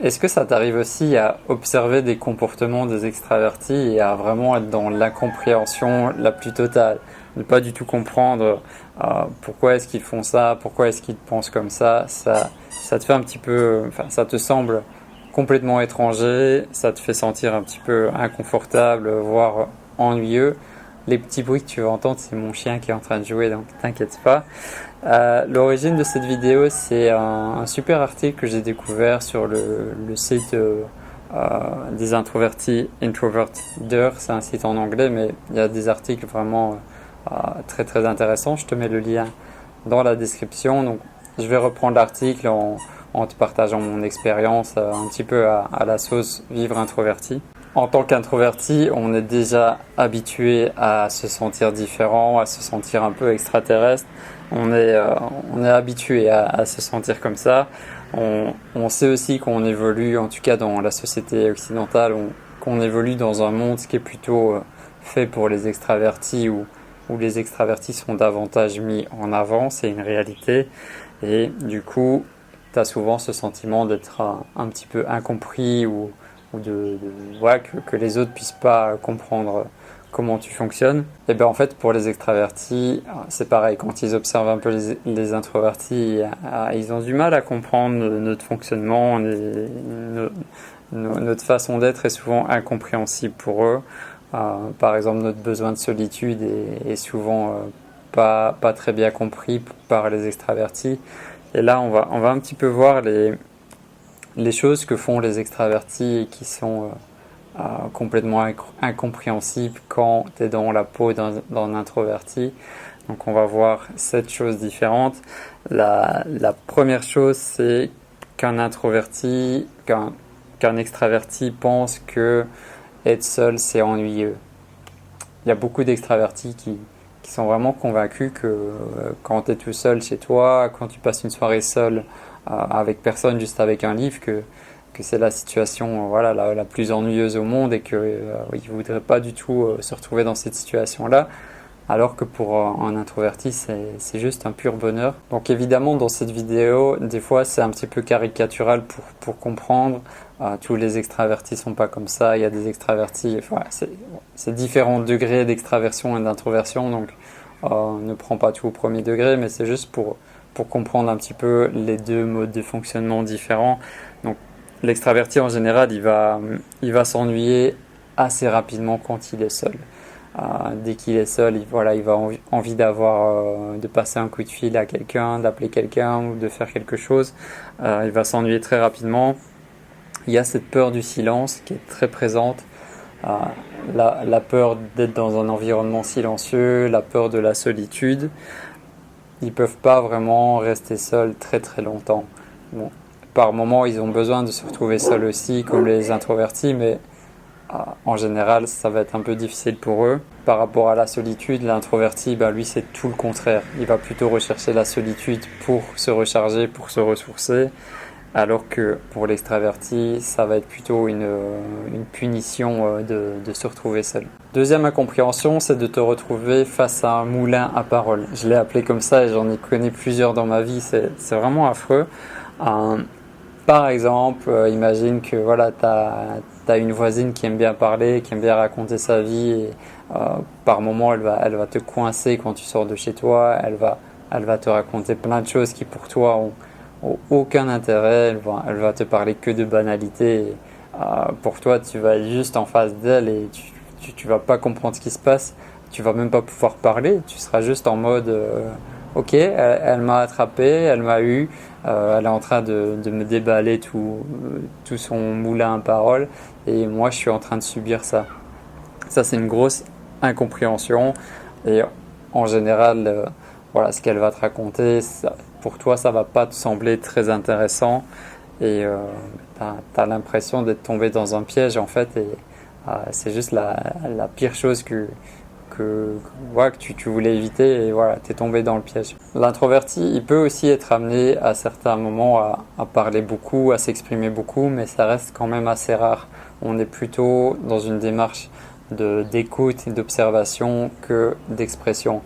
Est-ce que ça t'arrive aussi à observer des comportements des extravertis et à vraiment être dans l'incompréhension la plus totale? Ne pas du tout comprendre pourquoi est-ce qu'ils font ça, pourquoi est-ce qu'ils pensent comme ça te fait un petit peu, enfin, ça te semble complètement étranger, ça te fait sentir un petit peu inconfortable, voire ennuyeux. Les petits bruits que tu vas entendre, c'est mon chien qui est en train de jouer, donc t'inquiète pas. L'origine de cette vidéo, c'est un super article que j'ai découvert sur le site des introvertis, Introverter. C'est un site en anglais, mais il y a des articles vraiment très très intéressants. Je te mets le lien dans la description. Donc, je vais reprendre l'article en te partageant mon expérience un petit peu à la sauce vivre introverti. En tant qu'introverti, on est déjà habitué à se sentir différent, à se sentir un peu extraterrestre. On est habitué à se sentir comme ça. On sait aussi qu'on évolue, en tout cas dans la société occidentale, qu'on évolue dans un monde qui est plutôt fait pour les extravertis où les extravertis sont davantage mis en avant, c'est une réalité. Et du coup, tu as souvent ce sentiment d'être un petit peu incompris ou voilà, que les autres puissent pas comprendre comment tu fonctionnes. Et bien en fait pour les extravertis c'est pareil, quand ils observent un peu les introvertis, ils ont du mal à comprendre notre fonctionnement, notre façon d'être est souvent incompréhensible pour eux. Par exemple notre besoin de solitude est souvent pas très bien compris par les extravertis. Et là on va un petit peu voir les choses que font les extravertis et qui sont complètement incompréhensibles quand tu es dans la peau d'un introverti. Donc on va voir 7 choses différentes. La première chose, c'est qu'un introverti, qu'un extraverti pense que être seul, c'est ennuyeux. Il y a beaucoup d'extravertis qui sont vraiment convaincus que quand tu es tout seul chez toi, quand tu passes une soirée seule avec personne, juste avec un livre, que c'est la situation voilà, la plus ennuyeuse au monde et qu'ils ne voudraient pas du tout se retrouver dans cette situation-là. Alors que pour un introverti, c'est juste un pur bonheur. Donc évidemment, dans cette vidéo, des fois, c'est un petit peu caricatural pour comprendre. Tous les extravertis sont pas comme ça. Il y a des extravertis, enfin, c'est différents degrés d'extraversion et d'introversion. Donc ne prends pas tout au premier degré, mais c'est juste pour comprendre un petit peu les deux modes de fonctionnement différents. Donc l'extraverti en général, il va s'ennuyer assez rapidement quand il est seul. Dès qu'il est seul, il va envie de passer un coup de fil à quelqu'un, d'appeler quelqu'un ou de faire quelque chose. Il va s'ennuyer très rapidement. Il y a cette peur du silence qui est très présente. La peur d'être dans un environnement silencieux, la peur de la solitude. Ils peuvent pas vraiment rester seuls très très longtemps. Bon, par moments, ils ont besoin de se retrouver seuls aussi, comme les introvertis, mais en général, ça va être un peu difficile pour eux. Par rapport à la solitude, l'introverti, lui, c'est tout le contraire. Il va plutôt rechercher la solitude pour se recharger, pour se ressourcer, alors que pour l'extraverti, ça va être plutôt une punition de se retrouver seul. Deuxième incompréhension, c'est de te retrouver face à un moulin à paroles. Je l'ai appelé comme ça et j'en ai connu plusieurs dans ma vie, c'est vraiment affreux. Par exemple, imagine que voilà, t'as une voisine qui aime bien parler, qui aime bien raconter sa vie et par moment elle va te coincer quand tu sors de chez toi, elle va te raconter plein de choses qui pour toi ont aucun intérêt, elle va te parler que de banalités. Et, pour toi, tu vas être juste en face d'elle et tu vas pas comprendre ce qui se passe, tu vas même pas pouvoir parler, tu seras juste en mode ok, elle m'a attrapé, elle m'a eu, elle est en train de me déballer tout son moulin à paroles et moi je suis en train de subir ça. Ça c'est une grosse incompréhension et en général voilà, ce qu'elle va te raconter, pour toi ça va pas te sembler très intéressant et t'as l'impression d'être tombé dans un piège en fait et c'est juste la pire chose que tu voulais éviter et voilà, t'es tombé dans le piège. L'introverti, il peut aussi être amené à certains moments à parler beaucoup, à s'exprimer beaucoup, mais ça reste quand même assez rare. On est plutôt dans une démarche d'écoute et d'observation que d'expression.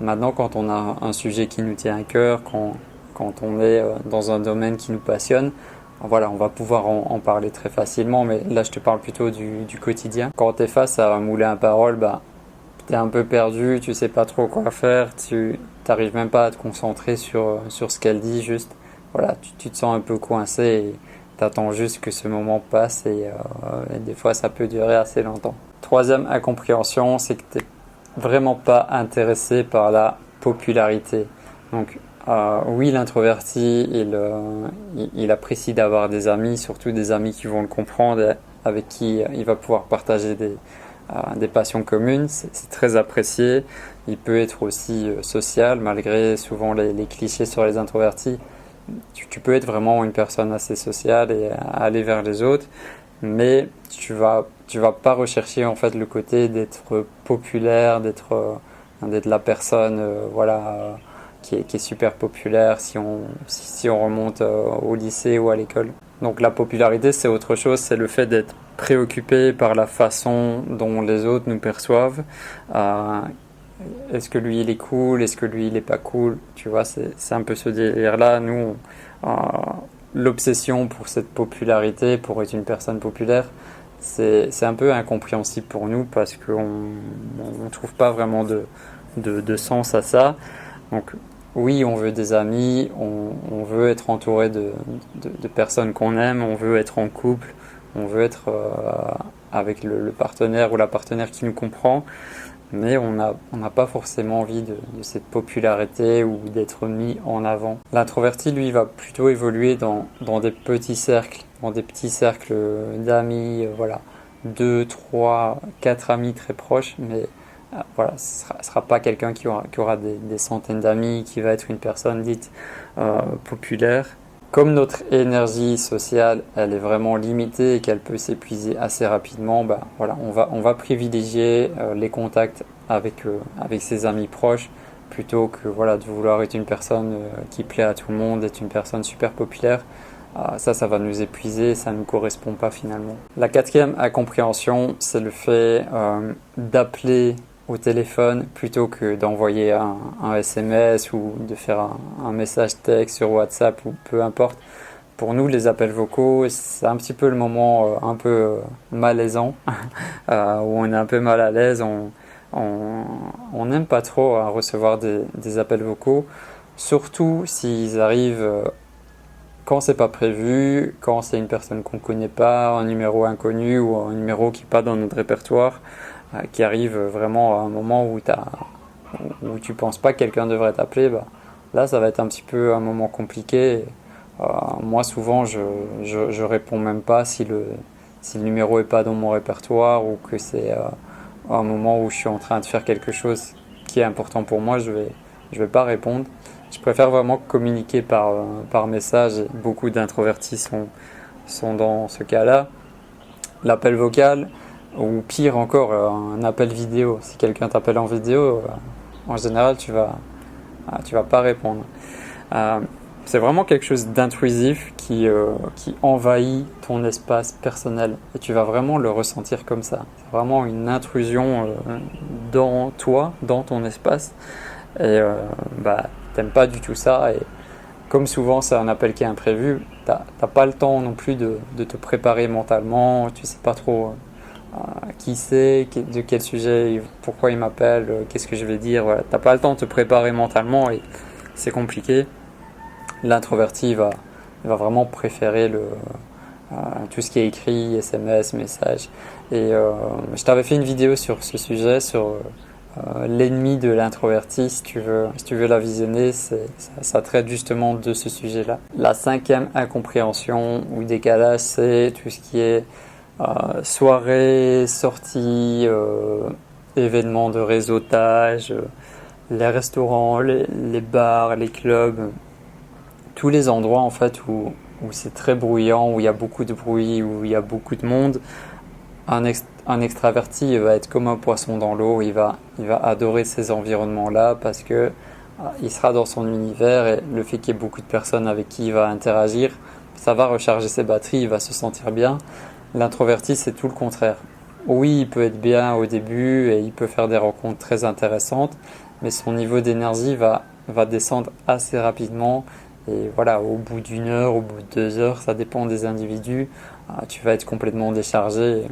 Maintenant, quand on a un sujet qui nous tient à cœur, quand on est dans un domaine qui nous passionne, voilà, on va pouvoir en parler très facilement, mais là je te parle plutôt du quotidien. Quand tu es face à un moulin à paroles, bah, tu es un peu perdu, tu sais pas trop quoi faire, tu n'arrives même pas à te concentrer sur ce qu'elle dit, juste voilà, tu te sens un peu coincé et tu attends juste que ce moment passe et des fois ça peut durer assez longtemps. Troisième incompréhension, c'est que tu n'es vraiment pas intéressé par la popularité. Donc oui, l'introverti, il apprécie d'avoir des amis, surtout des amis qui vont le comprendre, et avec qui il va pouvoir partager des passions communes. C'est très apprécié. Il peut être aussi social, malgré souvent les clichés sur les introvertis. Tu peux être vraiment une personne assez sociale et aller vers les autres, mais tu vas pas rechercher en fait le côté d'être populaire, d'être la personne voilà qui est super populaire si on remonte au lycée ou à l'école. Donc la popularité c'est autre chose, c'est le fait d'être préoccupé par la façon dont les autres nous perçoivent. Euh, Est-ce que lui il est cool, est-ce que lui il est pas cool, tu vois, c'est un peu ce délire là. L'obsession pour cette popularité, pour être une personne populaire, c'est un peu incompréhensible pour nous parce qu'on ne trouve pas vraiment de sens à ça. Donc oui, on veut des amis, on veut être entouré de personnes qu'on aime, on veut être en couple, on veut être avec le partenaire ou la partenaire qui nous comprend, mais on n'a pas forcément envie de cette popularité ou d'être mis en avant. L'introverti, lui, va plutôt évoluer dans des petits cercles, dans des petits cercles d'amis, voilà, 2, 3, 4 amis très proches, mais voilà, ce sera pas quelqu'un qui aura des centaines d'amis, qui va être une personne dite populaire. Comme notre énergie sociale, elle est vraiment limitée et qu'elle peut s'épuiser assez rapidement, bah, voilà, on va privilégier les contacts avec ses amis proches plutôt que voilà, de vouloir être une personne qui plaît à tout le monde, être une personne super populaire. Ça va nous épuiser, ça ne nous correspond pas finalement. La quatrième incompréhension, c'est le fait d'appeler au téléphone plutôt que d'envoyer un SMS ou de faire un message texte sur WhatsApp ou peu importe. Pour nous, les appels vocaux, c'est un petit peu le moment un peu malaisant, où on est un peu mal à l'aise, on n'aime pas trop recevoir des appels vocaux, surtout s'ils arrivent quand c'est pas prévu, quand c'est une personne qu'on connaît pas, un numéro inconnu ou un numéro qui n'est pas dans notre répertoire, qui arrive vraiment à un moment où tu penses pas que quelqu'un devrait t'appeler, bah, là ça va être un petit peu un moment compliqué. Moi souvent je réponds même pas si le numéro est pas dans mon répertoire ou que c'est un moment où je suis en train de faire quelque chose qui est important pour moi, je vais pas répondre. Je préfère vraiment communiquer par message. Beaucoup d'introvertis sont dans ce cas-là. L'appel vocal, ou pire encore, un appel vidéo. Si quelqu'un t'appelle en vidéo, en général, tu vas pas répondre. C'est vraiment quelque chose d'intrusif qui envahit ton espace personnel et tu vas vraiment le ressentir comme ça. C'est vraiment une intrusion dans toi, dans ton espace et bah, t'aimes pas du tout ça et comme souvent c'est un appel qui est imprévu, t'as pas le temps non plus de te préparer mentalement, tu sais pas trop qui c'est, de quel sujet, pourquoi il m'appelle, qu'est-ce que je vais dire, voilà. T'as pas le temps de te préparer mentalement et c'est compliqué. L'introverti va vraiment préférer tout ce qui est écrit, SMS, message. Et je t'avais fait une vidéo sur ce sujet, sur l'ennemi de l'introverti. Si tu veux la visionner, ça traite justement de ce sujet-là. La cinquième incompréhension ou décalage, c'est tout ce qui est soirée, sortie, événements de réseautage, les restaurants, les bars, les clubs. Tous les endroits en fait où c'est très bruyant, où il y a beaucoup de bruit, où il y a beaucoup de monde, un extraverti va être comme un poisson dans l'eau, il va adorer ces environnements-là parce que il sera dans son univers et le fait qu'il y ait beaucoup de personnes avec qui il va interagir, ça va recharger ses batteries, il va se sentir bien. L'introverti, c'est tout le contraire. Oui, il peut être bien au début et il peut faire des rencontres très intéressantes, mais son niveau d'énergie va descendre assez rapidement. Et voilà, au bout d'une heure, au bout de 2 heures, ça dépend des individus, tu vas être complètement déchargé.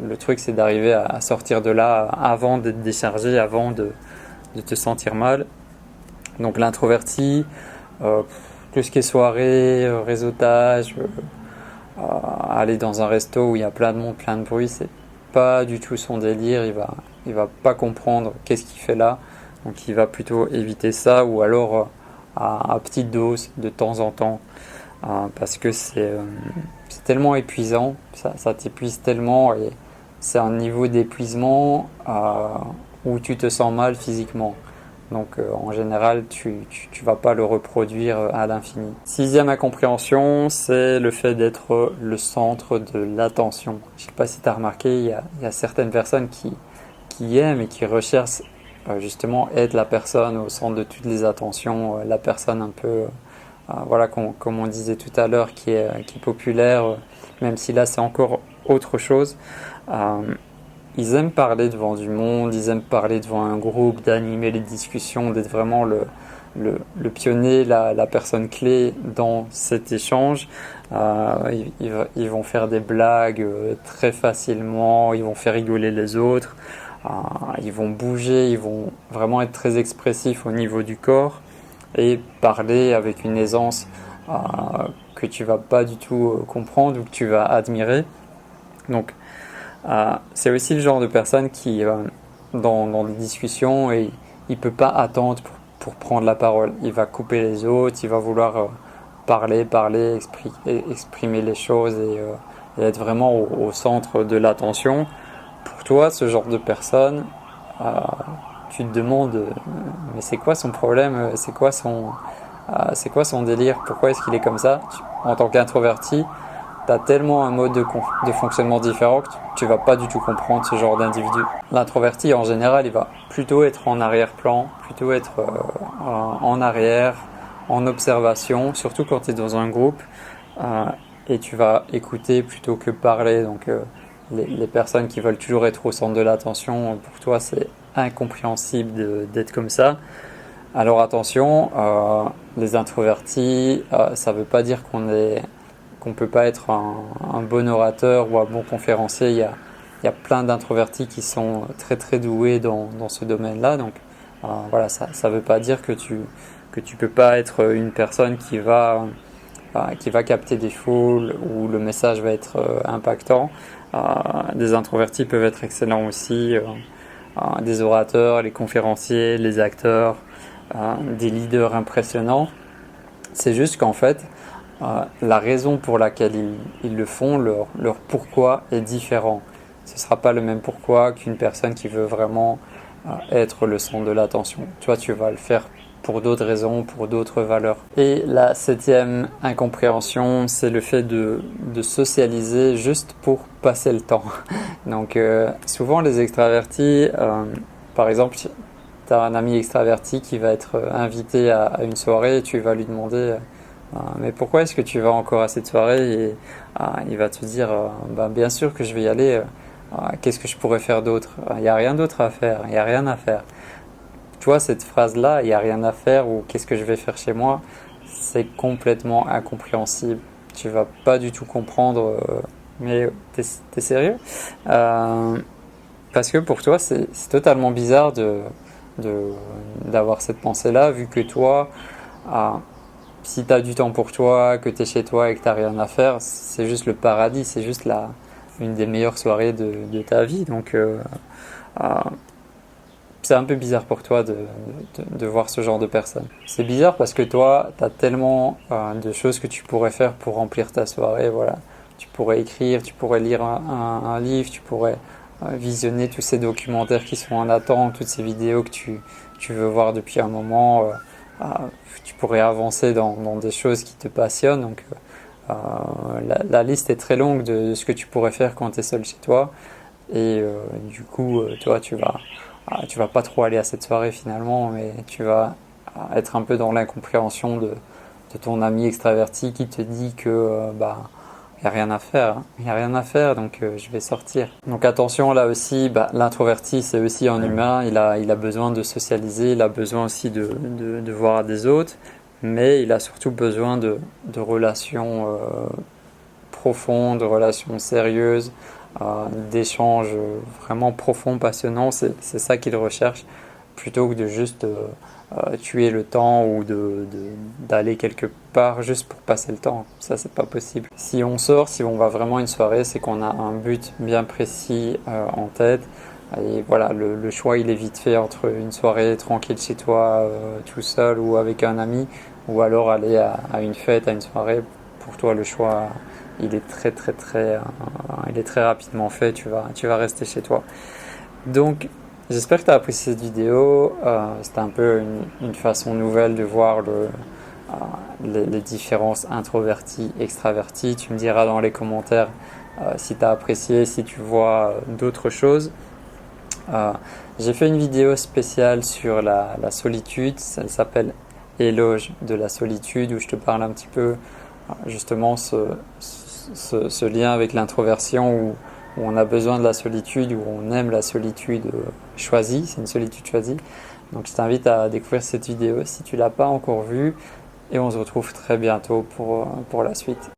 Le truc, c'est d'arriver à sortir de là avant d'être déchargé, avant de te sentir mal. Donc l'introverti, tout ce qui est soirée, réseautage, aller dans un resto où il y a plein de monde, plein de bruit, c'est pas du tout son délire. Il va pas comprendre qu'est-ce qu'il fait là. Donc il va plutôt éviter ça ou alors à petite dose de temps en temps parce que c'est tellement épuisant, ça t'épuise tellement et c'est un niveau d'épuisement où tu te sens mal physiquement. Donc en général, tu vas pas le reproduire à l'infini. Sixième incompréhension, c'est le fait d'être le centre de l'attention. Je sais pas si tu as remarqué, il y a certaines personnes qui aiment et qui recherchent justement être la personne au centre de toutes les attentions, la personne un peu, voilà, comme on disait tout à l'heure, qui est populaire, même si là c'est encore autre chose. Ils aiment parler devant du monde, ils aiment parler devant un groupe, d'animer les discussions, d'être vraiment le pionnier, la personne clé dans cet échange. Ils vont faire des blagues très facilement, ils vont faire rigoler les autres, ils vont bouger, ils vont vraiment être très expressifs au niveau du corps et parler avec une aisance que tu vas pas du tout comprendre ou que tu vas admirer. Donc c'est aussi le genre de personne qui, dans des discussions, et il peut pas attendre pour prendre la parole. Il va couper les autres, il va vouloir parler, exprimer les choses et être vraiment au centre de l'attention. Pour toi, ce genre de personne, tu te demandes, mais c'est quoi son problème? C'est quoi son délire? Pourquoi est-ce qu'il est comme ça? En tant qu'introverti, tu as tellement un mode de fonctionnement différent que tu vas pas du tout comprendre ce genre d'individu. L'introverti, en général, il va plutôt être en arrière-plan, plutôt être en arrière, en observation, surtout quand tu es dans un groupe, et tu vas écouter plutôt que parler. Donc les personnes qui veulent toujours être au centre de l'attention, pour toi, c'est incompréhensible d'être comme ça. Alors attention, les introvertis, ça veut pas dire qu'on peut pas être un bon orateur ou un bon conférencier. Il y a plein d'introvertis qui sont très très doués dans ce domaine-là. Donc voilà, ça veut pas dire que tu peux pas être une personne qui va capter des foules où le message va être impactant. Des introvertis peuvent être excellents aussi, des orateurs, les conférenciers, les acteurs, des leaders impressionnants. C'est juste qu'en fait, la raison pour laquelle ils le font, leur pourquoi est différent. Ce ne sera pas le même pourquoi qu'une personne qui veut vraiment être le centre de l'attention. Toi, tu vas le faire pour d'autres raisons, pour d'autres valeurs. Et la septième incompréhension, c'est le fait de socialiser juste pour passer le temps. Donc souvent les extravertis, par exemple, tu as un ami extraverti qui va être invité à une soirée et tu vas lui demander mais pourquoi est-ce que tu vas encore à cette soirée? Et il va te dire bien sûr que je vais y aller, qu'est-ce que je pourrais faire d'autre? Il n'y a rien d'autre à faire, il n'y a rien à faire. Tu vois, cette phrase-là, il n'y a rien à faire ou qu'est-ce que je vais faire chez moi, c'est complètement incompréhensible. Tu vas pas du tout comprendre, mais t'es sérieux? Parce que pour toi, c'est totalement bizarre d'avoir cette pensée-là, vu que toi, si tu as du temps pour toi, que tu es chez toi et que tu n'as rien à faire, c'est juste le paradis, c'est juste une des meilleures soirées de ta vie. Donc, c'est un peu bizarre pour toi de voir ce genre de personne. C'est bizarre parce que toi, tu as tellement de choses que tu pourrais faire pour remplir ta soirée. Voilà. Tu pourrais écrire, tu pourrais lire un livre, tu pourrais visionner tous ces documentaires qui sont en attente, toutes ces vidéos que tu veux voir depuis un moment. Tu pourrais avancer dans des choses qui te passionnent. Donc, la liste est très longue de ce que tu pourrais faire quand tu es seul chez toi. Et du coup, toi, tu vas pas trop aller à cette soirée finalement, mais tu vas être un peu dans l'incompréhension de ton ami extraverti qui te dit que il n'y a rien à faire, hein. Il n'y a rien à faire, donc je vais sortir. Donc attention, là aussi, l'introverti, c'est aussi un humain, il a besoin de socialiser, il a besoin aussi de voir des autres, mais il a surtout besoin de relations profondes, de relations sérieuses, d'échanges vraiment profonds, passionnants. C'est ça qu'il recherche, plutôt que de juste tuer le temps ou d'aller quelque part juste pour passer le temps. Ça, c'est pas possible. Si on sort, si on va vraiment à une soirée, c'est qu'on a un but bien précis en tête. Et voilà, le choix il est vite fait entre une soirée tranquille chez toi, tout seul ou avec un ami, ou alors aller à une fête, à une soirée. Pour toi, le choix il est il est très rapidement fait. Tu vas rester chez toi. Donc, j'espère que tu as apprécié cette vidéo. C'était un peu une façon nouvelle de voir les différences introverties, extraverties. Tu me diras dans les commentaires si tu as apprécié, si tu vois d'autres choses. Euh, j'ai fait une vidéo spéciale sur la solitude. Elle s'appelle Éloge de la solitude, où je te parle un petit peu justement ce lien avec l'introversion où on a besoin de la solitude, où on aime la solitude choisie, c'est une solitude choisie. Donc je t'invite à découvrir cette vidéo si tu l'as pas encore vue et on se retrouve très bientôt pour la suite.